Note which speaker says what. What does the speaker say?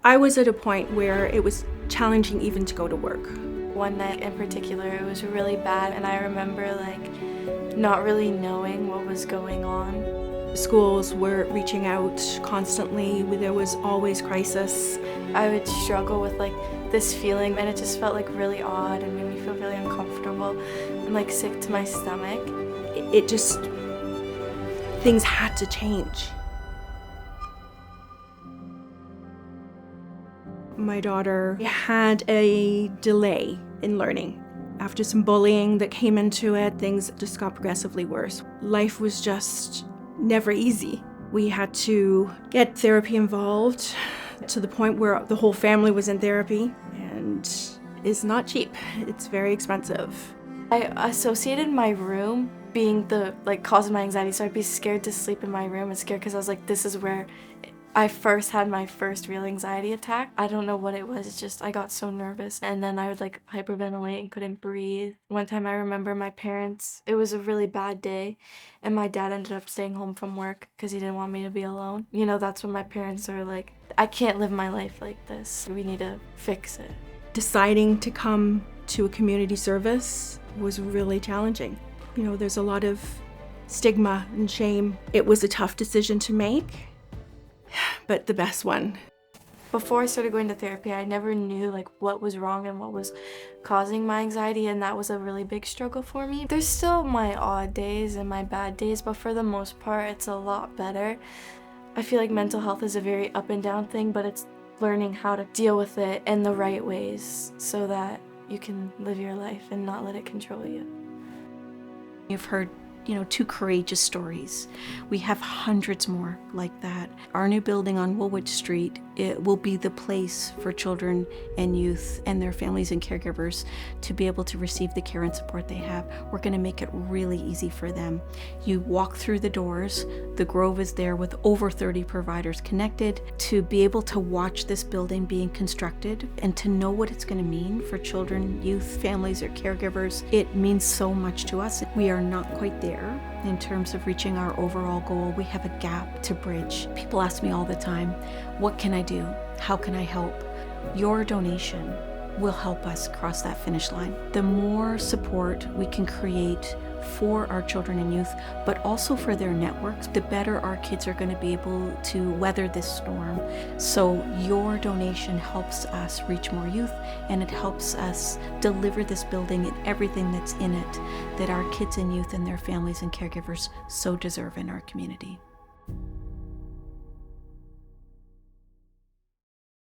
Speaker 1: I was at a point where it was challenging even to go to work.
Speaker 2: One night in particular, it was really bad, and I remember not really knowing what was going on.
Speaker 1: Schools were reaching out constantly. There was always crisis.
Speaker 2: I would struggle with this feeling, and it just felt really odd and made me feel really uncomfortable and sick to my stomach.
Speaker 1: It just, things had to change. My daughter had a delay in learning. After some bullying that came into it, things just got progressively worse. Life was just never easy. We had to get therapy involved to the point where the whole family was in therapy, and it's not cheap. It's very expensive.
Speaker 2: I associated my room being the cause of my anxiety, so I'd be scared to sleep in my room and scared because I was this is where I first had my first real anxiety attack. I don't know what it was, it's just I got so nervous, and then I would hyperventilate and couldn't breathe. One time I remember my parents, it was a really bad day, and my dad ended up staying home from work because he didn't want me to be alone. That's when my parents are I can't live my life like this. We need to fix it.
Speaker 1: Deciding to come to a community service was really challenging. There's a lot of stigma and shame. It was a tough decision to make, but the best one.
Speaker 2: Before I started going to therapy, I never knew what was wrong and what was causing my anxiety, and that was a really big struggle for me. There's still my odd days and my bad days, but for the most part, it's a lot better. I feel like mental health is a very up and down thing, but it's learning how to deal with it in the right ways so that you can live your life and not let it control you.
Speaker 3: You've heard, two courageous stories. We have hundreds more like that. Our new building on Woolwich Street, it will be the place for children and youth and their families and caregivers to be able to receive the care and support they have. We're going to make it really easy for them. You walk through the doors, the Grove is there with over 30 providers connected. To be able to watch this building being constructed and to know what it's going to mean for children, youth, families, or caregivers, it means so much to us. We are not quite there in terms of reaching our overall goal. We have a gap to bridge. People ask me all the time, what can I do? How can I help? Your donation will help us cross that finish line. The more support we can create for our children and youth, but also for their networks, the better our kids are going to be able to weather this storm. So your donation helps us reach more youth, and it helps us deliver this building and everything that's in it that our kids and youth and their families and caregivers so deserve in our community.